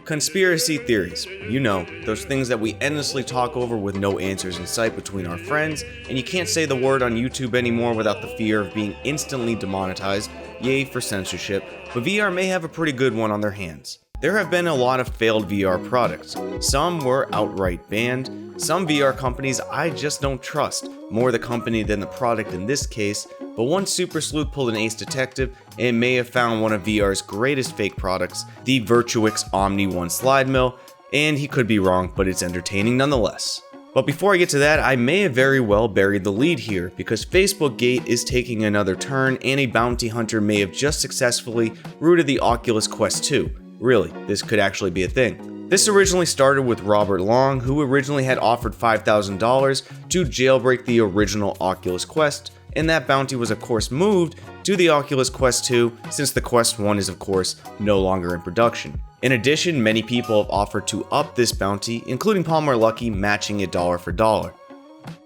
Conspiracy theories. You know, those things that we endlessly talk over with no answers in sight between our friends, and you can't say the word on YouTube anymore without the fear of being instantly demonetized, yay for censorship, but VR may have a pretty good one on their hands. There have been a lot of failed VR products. Some were outright banned. Some VR companies I just don't trust, more the company than the product in this case, but one super sleuth pulled an ace detective and may have found one of VR's greatest fake products, the Virtuix Omni One slide mill, and he could be wrong, but it's entertaining nonetheless. But before I get to that, I may have very well buried the lead here, because Facebook Gate is taking another turn and a bounty hunter may have just successfully rooted the Oculus Quest 2. Really, this could actually be a thing. This originally started with Robert Long, who originally had offered $5,000 to jailbreak the original Oculus Quest, and that bounty was of course moved to the Oculus Quest 2 since the Quest 1 is of course no longer in production. In addition, many people have offered to up this bounty, including Palmer Luckey matching it dollar for dollar.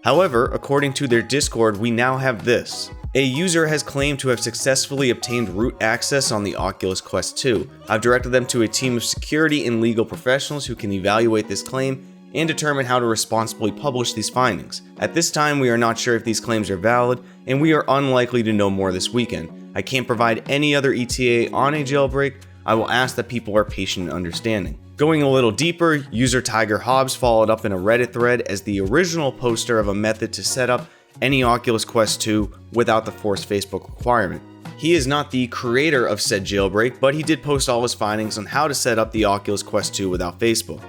However, according to their Discord, we now have this. A user has claimed to have successfully obtained root access on the Oculus Quest 2. I've directed them to a team of security and legal professionals who can evaluate this claim and determine how to responsibly publish these findings. At this time, we are not sure if these claims are valid, and we are unlikely to know more this weekend. I can't provide any other ETA on a jailbreak. I will ask that people are patient and understanding. Going a little deeper, user Tiger Hobbs followed up in a Reddit thread as the original poster of a method to set up any Oculus Quest 2 without the forced Facebook requirement. He is not the creator of said jailbreak, but he did post all his findings on how to set up the Oculus Quest 2 without Facebook.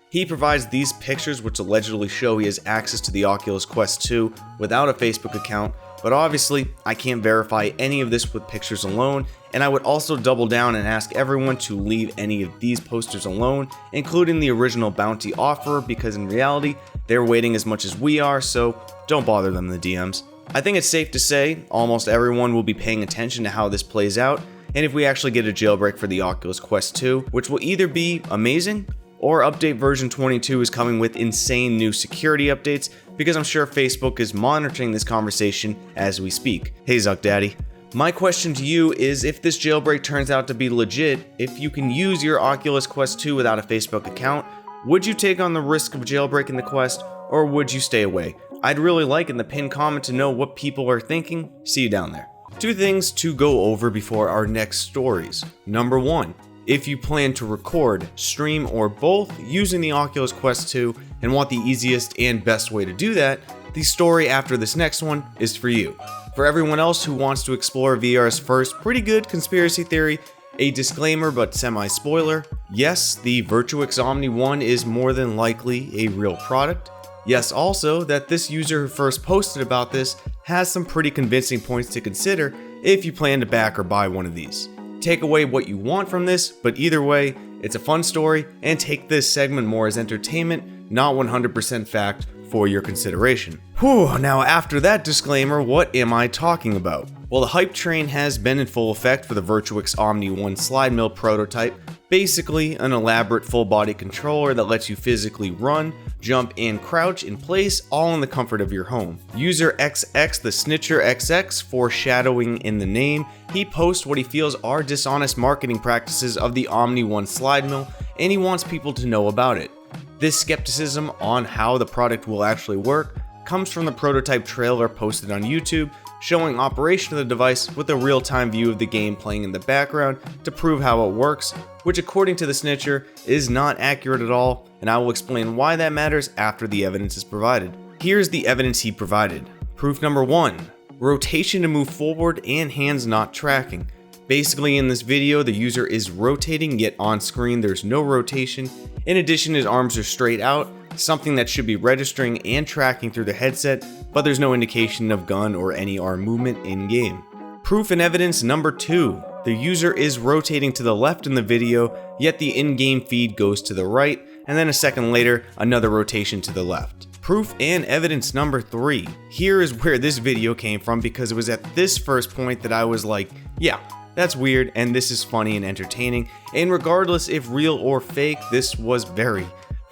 He provides these pictures which allegedly show he has access to the Oculus Quest 2 without a Facebook account, but obviously I can't verify any of this with pictures alone, and I would also double down and ask everyone to leave any of these posters alone, including the original bounty offerer, because in reality they're waiting as much as we are, so don't bother them in the DMs. I think it's safe to say almost everyone will be paying attention to how this plays out, and if we actually get a jailbreak for the Oculus Quest 2, which will either be amazing or update version 22 is coming with insane new security updates, because I'm sure Facebook is monitoring this conversation as we speak. Hey Zuck Daddy. My question to you is, if this jailbreak turns out to be legit, if you can use your Oculus Quest 2 without a Facebook account, would you take on the risk of jailbreaking the Quest, or would you stay away? I'd really like in the pinned comment to know what people are thinking. See you down there. Two things to go over before our next stories. Number one, if you plan to record, stream, or both using the Oculus Quest 2 and want the easiest and best way to do that, the story after this next one is for you. For everyone else who wants to explore VR's first pretty good conspiracy theory, a disclaimer but semi-spoiler, yes, the Virtuix Omni One is more than likely a real product. Yes, also that this user who first posted about this has some pretty convincing points to consider if you plan to back or buy one of these. Take away what you want from this, but either way, it's a fun story, and take this segment more as entertainment, not 100% fact, for your consideration. Whew, now after that disclaimer, what am I talking about? Well, the hype train has been in full effect for the Virtuix Omni One slide mill prototype, basically an elaborate full body controller that lets you physically run, jump, and crouch in place, all in the comfort of your home. User XX the Snitcher XX, foreshadowing in the name, he posts what he feels are dishonest marketing practices of the Omni One slide mill, and he wants people to know about it. This skepticism on how the product will actually work comes from the prototype trailer posted on YouTube, showing operation of the device with a real-time view of the game playing in the background to prove how it works, which according to the Snitcher is not accurate at all, and I will explain why that matters after the evidence is provided. Here's the evidence he provided. Proof number 1, rotation to move forward and hands not tracking. Basically in this video, the user is rotating, yet on screen there's no rotation. In addition, his arms are straight out, something that should be registering and tracking through the headset, but there's no indication of gun or any arm movement in game. Proof and evidence number 2, the user is rotating to the left in the video, yet the in-game feed goes to the right, and then a second later, another rotation to the left. Proof and evidence number 3, here is where this video came from, because it was at this first point that I was like, yeah, that's weird, and this is funny and entertaining, and regardless if real or fake, this was very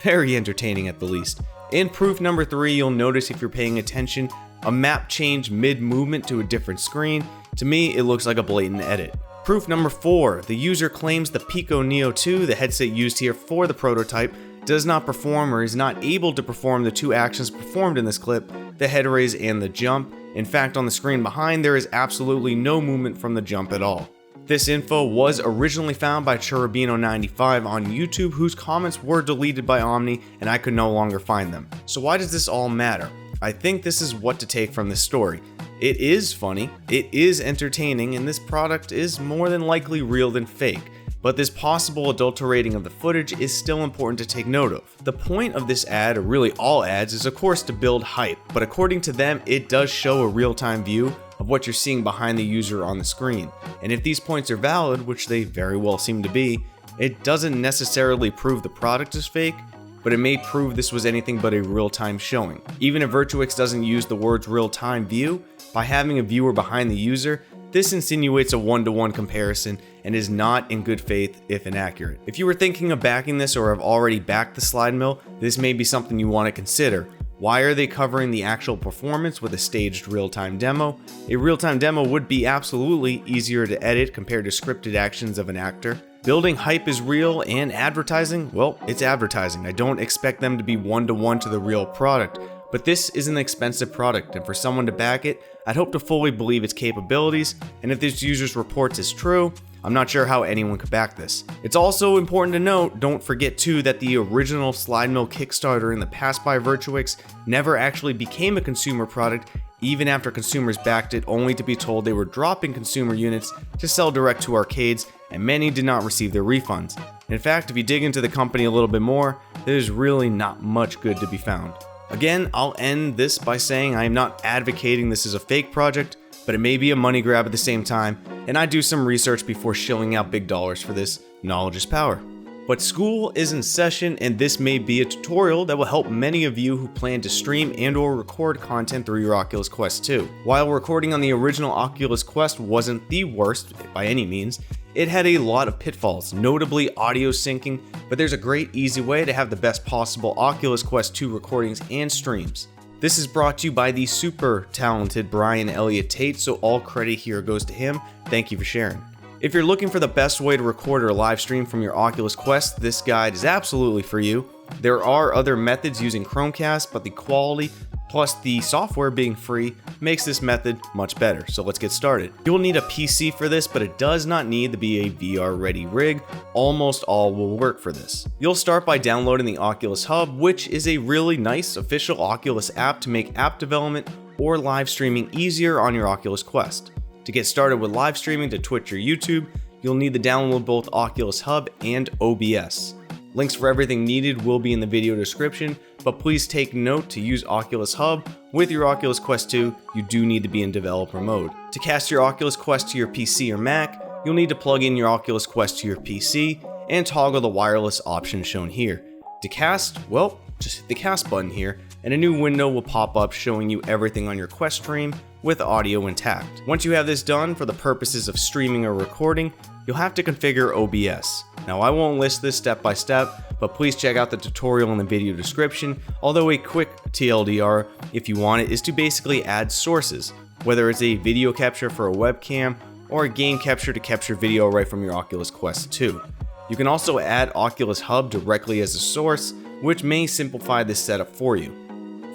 entertaining at the least. In proof number 3, you'll notice if you're paying attention, a map change mid-movement to a different screen. To me, it looks like a blatant edit. Proof number 4, the user claims the Pico Neo 2, the headset used here for the prototype, does not perform or is not able to perform the 2 actions performed in this clip, the head raise and the jump. In fact, on the screen behind, there is absolutely no movement from the jump at all. This info was originally found by Cherubino95 on YouTube, whose comments were deleted by Omni and I could no longer find them. So why does this all matter? I think this is what to take from this story. It is funny, it is entertaining, and this product is more than likely real than fake. But this possible adulterating of the footage is still important to take note of. The point of this ad, or really all ads, is of course to build hype, but according to them, it does show a real-time view of what you're seeing behind the user on the screen. And if these points are valid, which they very well seem to be, it doesn't necessarily prove the product is fake, but it may prove this was anything but a real-time showing. Even if Virtuix doesn't use the words real-time view, by having a viewer behind the user, this insinuates a one-to-one comparison and is not in good faith if inaccurate. If you were thinking of backing this or have already backed the slide mill, this may be something you want to consider. Why are they covering the actual performance with a staged real-time demo? A real-time demo would be absolutely easier to edit compared to scripted actions of an actor. Building hype is real, and advertising, well, it's advertising. I don't expect them to be one-to-one to the real product, but this is an expensive product, and for someone to back it, I'd hope to fully believe its capabilities, and if this user's reports is true, I'm not sure how anyone could back this. It's also important to note, don't forget too, that the original slide mill Kickstarter in the past by Virtuix never actually became a consumer product, even after consumers backed it, only to be told they were dropping consumer units to sell direct to arcades, and many did not receive their refunds. In fact, if you dig into the company a little bit more, there's really not much good to be found. Again, I'll end this by saying I am not advocating this is a fake project, but it may be a money grab at the same time, and I do some research before shilling out big dollars for this. Knowledge is power. But school is in session, and this may be a tutorial that will help many of you who plan to stream and or record content through your Oculus Quest 2. While recording on the original Oculus Quest wasn't the worst by any means, it had a lot of pitfalls, notably audio syncing, but there's a great easy way to have the best possible Oculus Quest 2 recordings and streams. This is brought to you by the super talented Bryan Elliott Tate, so all credit here goes to him. Thank you for sharing. If you're looking for the best way to record or live stream from your Oculus Quest, this guide is absolutely for you. There are other methods using Chromecast, but the quality plus the software being free makes this method much better. So let's get started. You'll need a PC for this, but it does not need to be a VR ready rig. Almost all will work for this. You'll start by downloading the Oculus Hub, which is a really nice official Oculus app to make app development or live streaming easier on your Oculus Quest. To get started with live streaming to Twitch or YouTube, you'll need to download both Oculus Hub and OBS. Links for everything needed will be in the video description, but please take note to use Oculus Hub with your Oculus Quest 2, you do need to be in developer mode. To cast your Oculus Quest to your PC or Mac, you'll need to plug in your Oculus Quest to your PC and toggle the wireless option shown here. To cast, well, just hit the cast button here, and a new window will pop up showing you everything on your Quest stream with audio intact. Once you have this done for the purposes of streaming or recording, you'll have to configure OBS. Now I won't list this step by step, but please check out the tutorial in the video description, although a quick TLDR, if you want it, is to basically add sources, whether it's a video capture for a webcam or a game capture to capture video right from your Oculus Quest 2. You can also add Oculus Hub directly as a source, which may simplify this setup for you.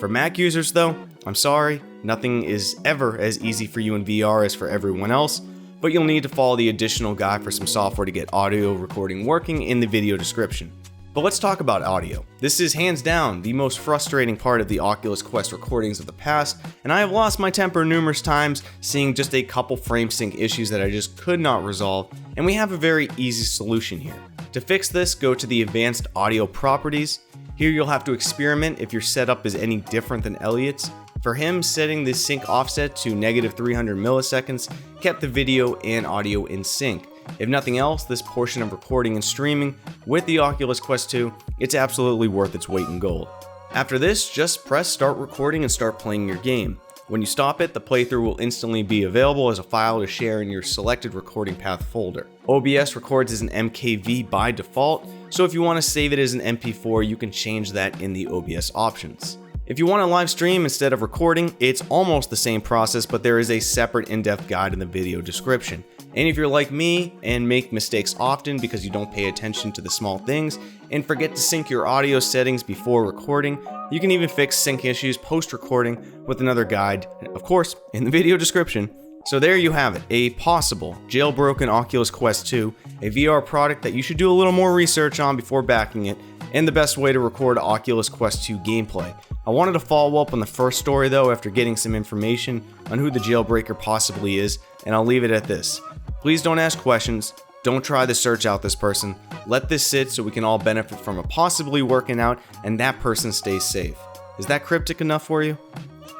For Mac users though, I'm sorry, nothing is ever as easy for you in VR as for everyone else, but you'll need to follow the additional guide for some software to get audio recording working in the video description. But let's talk about audio. This is hands down the most frustrating part of the Oculus Quest recordings of the past, and I have lost my temper numerous times seeing just a couple frame sync issues that I just could not resolve, and we have a very easy solution here. To fix this, go to the advanced audio properties. Here you'll have to experiment if your setup is any different than Elliott's. For him, setting the sync offset to -300 milliseconds kept the video and audio in sync. If nothing else, this portion of recording and streaming with the Oculus Quest 2, it's absolutely worth its weight in gold. After this, just press start recording and start playing your game. When you stop it, the playthrough will instantly be available as a file to share in your selected recording path folder. OBS records as an MKV by default, so if you want to save it as an MP4, you can change that in the OBS options. If you want to live stream instead of recording, it's almost the same process, but there is a separate in-depth guide in the video description. And if you're like me and make mistakes often because you don't pay attention to the small things and forget to sync your audio settings before recording, you can even fix sync issues post-recording with another guide, of course, in the video description. So there you have it, a possible jailbroken Oculus Quest 2, a VR product that you should do a little more research on before backing it, and the best way to record Oculus Quest 2 gameplay. I wanted to follow up on the first story though after getting some information on who the jailbreaker possibly is, and I'll leave it at this. Please don't ask questions, don't try to search out this person, let this sit so we can all benefit from it possibly working out and that person stays safe. Is that cryptic enough for you?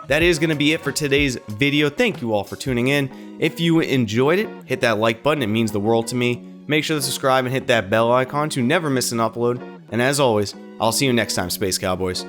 That is going to be it for today's video. Thank you all for tuning in. If you enjoyed it, hit that like button, it means the world to me. Make sure to subscribe and hit that bell icon to never miss an upload. And as always, I'll see you next time, Space Cowboys.